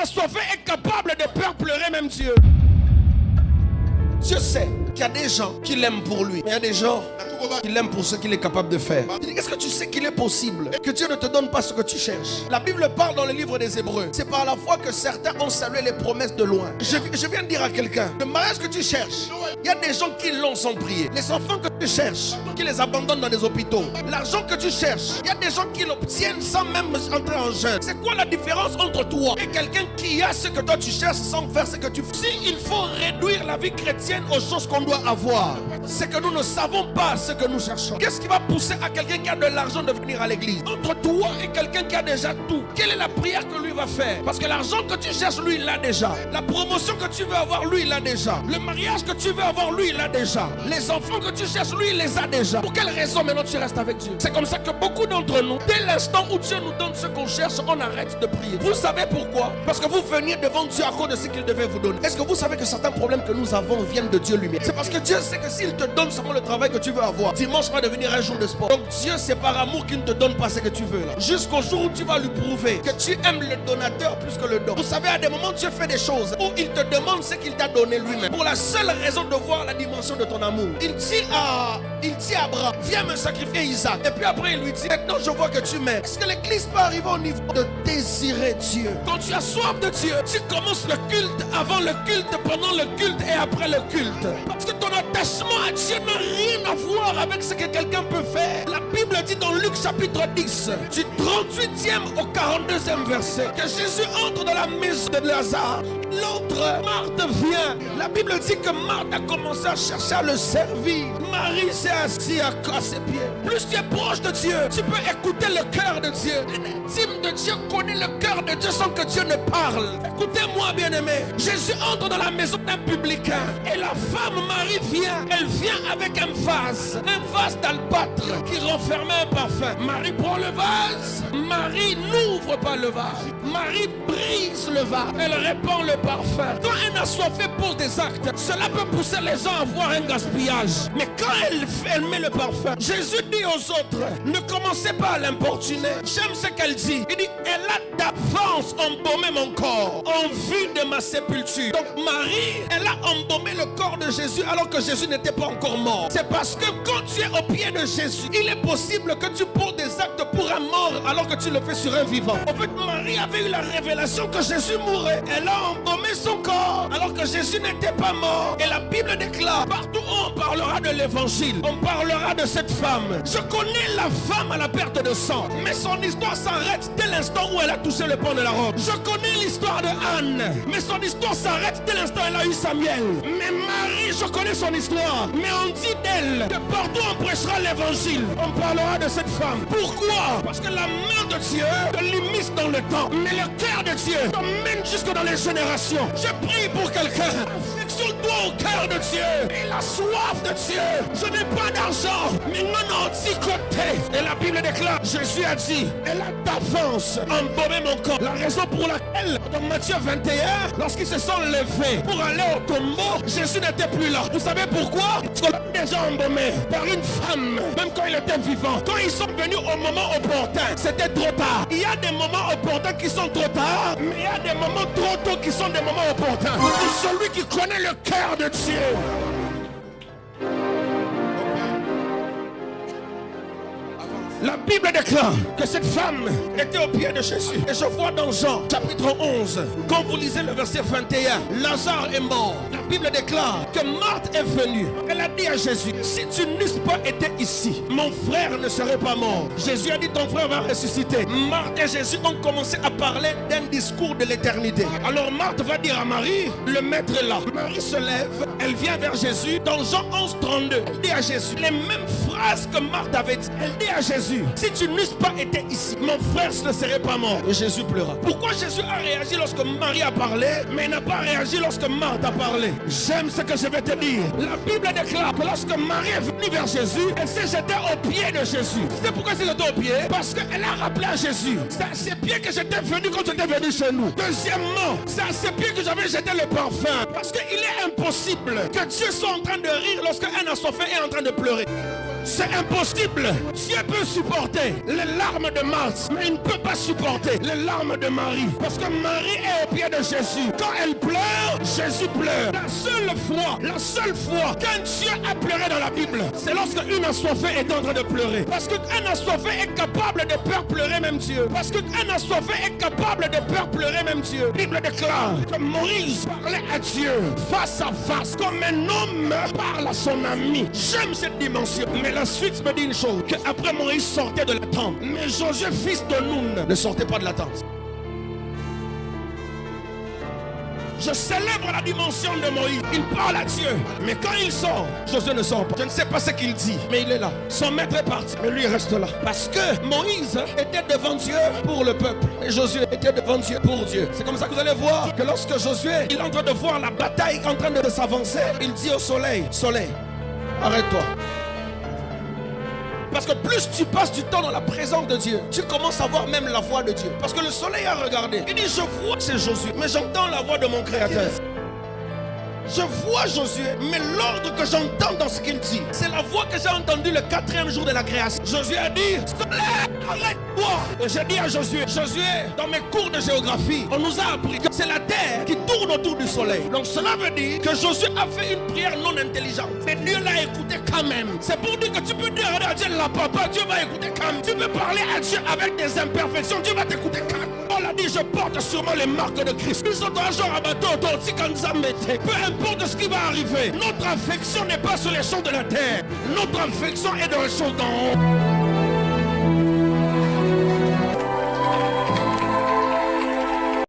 assoiffé est capable de faire pleurer même Dieu. Dieu sait qu'il y a des gens qui l'aiment pour lui. Mais il y a des gens qui l'aiment pour ce qu'il est capable de faire. Il dit, est-ce que tu sais qu'il est possible que Dieu ne te donne pas ce que tu cherches? La Bible parle dans le livre des Hébreux. C'est par la foi que certains ont salué les promesses de loin. Je viens de dire à quelqu'un, le mariage que tu cherches, il y a des gens qui l'ont sans prier. Les enfants que tu cherches, qui les abandonnent dans des hôpitaux. L'argent que tu cherches, il y a des gens qui l'obtiennent sans même entrer en jeûne. C'est quoi la différence entre toi et quelqu'un qui a ce que toi tu cherches sans faire ce que tu fais? Si il faut réduire la vie chrétienne aux choses qu'on doit avoir, c'est que nous ne savons pas ce que nous cherchons. Qu'est-ce qui va pousser à quelqu'un qui a de l'argent de venir à l'église? Entre toi et quelqu'un qui a déjà tout, quelle est la prière que lui va faire? Parce que l'argent que tu cherches, lui, il l'a déjà. La promotion que tu veux avoir, lui, il l'a déjà. Le mariage que tu veux avoir, lui, il l'a déjà. Les enfants que tu cherches, lui, il les a déjà. Pour quelle raison maintenant tu restes avec Dieu? C'est comme ça que beaucoup d'entre nous, dès l'instant où Dieu nous donne ce qu'on cherche, on arrête de prier. Vous savez pourquoi? Parce que vous veniez devant Dieu à cause de ce qu'il devait vous donner. Est-ce que vous savez que certains problèmes que nous avons viennent de Dieu lui-même? C'est parce que Dieu sait que s'il te donne seulement le travail que tu veux avoir, dimanche va devenir un jour de sport. Donc Dieu, c'est par amour qu'il ne te donne pas ce que tu veux là. Jusqu'au jour où tu vas lui prouver que tu aimes le donateur plus que le don. Vous savez, à des moments Dieu fait des choses où il te demande ce qu'il t'a donné lui-même, pour la seule raison de voir la dimension de ton amour. Il dit à Abraham, viens me sacrifier Isaac. Et puis après il lui dit, maintenant je vois que tu m'aimes. Est-ce que l'église peut arriver au niveau de désirer Dieu? Quand tu as soif de Dieu, tu commences le culte avant le culte, pendant le culte et après le culte. Parce que ton attachement à Dieu n'a rien à voir avec ce que quelqu'un peut faire. La Bible dit dans Luc chapitre 10, du 38e au 42e verset, que Jésus entre dans la maison de Lazare. L'autre, Marthe vient. La Bible dit que Marthe a commencé à chercher à le servir. Marie s'est assise à ses pieds. Plus tu es proche de Dieu, tu peux écouter le cœur de Dieu. L'intime de Dieu connaît le cœur de Dieu sans que Dieu ne parle. Écoutez-moi, bien-aimé. Jésus entre dans la maison d'un publicain. Et la femme Marie vient. Elle vient avec un vase d'albâtre qui renfermait un parfum. Marie prend le vase. Marie n'ouvre pas le vase. Marie brise le vase. Elle répand le parfum. Quand un assoiffé pose des actes, cela peut pousser les gens à avoir un gaspillage. Mais quand elle met le parfum, Jésus dit aux autres, ne commencez pas à l'importuner. J'aime ce qu'elle dit. Il dit, elle a d'avance embaumé mon corps en vue de ma sépulture. Donc Marie, elle a embaumé le corps de Jésus alors que Jésus n'était pas encore mort. C'est parce que quand tu es au pied de Jésus, il est possible que tu poses des actes pour un mort alors que tu le fais sur un vivant. En fait, Marie avait eu la révélation que Jésus mourrait. Elle a embaumé son corps alors que Jésus n'était pas mort. Et la Bible déclare, partout où on parlera de l'évangile, on parlera de cette femme. Je connais la femme à la perte de sang, mais son histoire s'arrête dès l'instant où elle a touché le pan de la robe. Je connais l'histoire de Anne, mais son histoire s'arrête dès l'instant où elle a eu Samuel. Mais Marie, je connais son histoire, mais on dit d'elle que partout on prêchera l'évangile, on parlera de cette femme. Pourquoi? Parce que la main de Dieu te limite dans le temps, mais le cœur de Dieu t'emmène jusque dans les générations. Je prie pour quelqu'un. Affectionne-toi au cœur de Dieu et la soif de Dieu. Je n'ai pas d'argent, mais non, côté. Et la Bible déclare, Jésus a dit, elle a d'avance embaumé mon corps. La raison pour laquelle, dans Matthieu 21, lorsqu'ils se sont levés pour aller au tombeau, Jésus n'était plus là. Vous savez pourquoi? Parce qu'on l'a déjà embaumé par une femme, même quand il était vivant. Quand ils sont venus au moment opportun, c'était trop tard. Il y a des moments opportuns qui sont trop tard, mais il y a des moments trop tôt qui sont des moments opportuns. Pour celui qui connaît le cœur de Dieu. La Bible déclare que cette femme était au pied de Jésus. Et je vois dans Jean chapitre 11, quand vous lisez le verset 21, Lazare est mort. La Bible déclare que Marthe est venue. Elle a dit à Jésus, si tu n'eusses pas été ici, mon frère ne serait pas mort. Jésus a dit, ton frère va ressusciter. Marthe et Jésus ont commencé à parler d'un discours de l'éternité. Alors Marthe va dire à Marie, le maître est là. Marie se lève, elle vient vers Jésus. Dans Jean 11, 32, elle dit à Jésus les mêmes phrases que Marthe avait dit. Elle dit à Jésus, si tu n'eusses pas été ici, mon frère ne serait pas mort. Et Jésus pleura. Pourquoi Jésus a réagi lorsque Marie a parlé, mais n'a pas réagi lorsque Marthe a parlé? J'aime ce que je vais te dire. La Bible déclare que lorsque Marie est venue vers Jésus, elle s'est jetée au pied de Jésus. C'est pourquoi elle s'est jetée au pied? Parce qu'elle a rappelé à Jésus, c'est à ses pieds que j'étais venu quand j'étais venu chez nous. Deuxièmement, c'est à ses pieds que j'avais jeté le parfum. Parce qu'il est impossible que Dieu soit en train de rire lorsqu'un assoiffé est en train de pleurer. C'est impossible. Dieu peut supporter les larmes de Marthe, mais il ne peut pas supporter les larmes de Marie. Parce que Marie est au pied de Jésus. Quand elle pleure, Jésus pleure. La seule fois qu'un Dieu a pleuré dans la Bible, c'est lorsque une assoiffée est en train de pleurer. Parce qu'un assoiffé est capable de faire pleurer même Dieu. Parce qu'un assoiffé est capable de faire pleurer même Dieu. La Bible déclare que Moïse parlait à Dieu face à face, comme un homme parle à son ami. J'aime cette dimension. Mais la suite me dit une chose, qu'après Moïse sortait de la tente, mais Josué, fils de Nun, ne sortait pas de la tente. Je célèbre la dimension de Moïse. Il parle à Dieu. Mais quand il sort, Josué ne sort pas. Je ne sais pas ce qu'il dit, mais il est là. Son maître est parti, mais lui reste là. Parce que Moïse était devant Dieu pour le peuple. Et Josué était devant Dieu pour Dieu. C'est comme ça que vous allez voir que lorsque Josué il est en train de voir la bataille en train de s'avancer, il dit au soleil, soleil, arrête-toi. Parce que plus tu passes du temps dans la présence de Dieu, tu commences à voir même la voix de Dieu. Parce que le soleil a regardé. Il dit, je vois que c'est Josué, mais j'entends la voix de mon Créateur. Je vois Josué, mais l'ordre que j'entends dans ce qu'il dit, c'est la voix que j'ai entendue le 4e jour de la création. Josué a dit, soleil, arrête-toi. Et j'ai dit à Josué, dans mes cours de géographie, on nous a appris que c'est la terre qui tourne autour du soleil. Donc cela veut dire que Josué a fait une prière non intelligente. Mais Dieu l'a écouté quand même. C'est pour dire que tu peux dire à Dieu, la papa, Dieu va écouter quand même. Tu peux parler à Dieu avec des imperfections, Dieu va t'écouter quand même. Paul a dit, je porte sûrement les marques de Christ. Peu importe ce qui va arriver, notre affection n'est pas sur les champs de la terre. Notre affection est dans les champs d'en haut.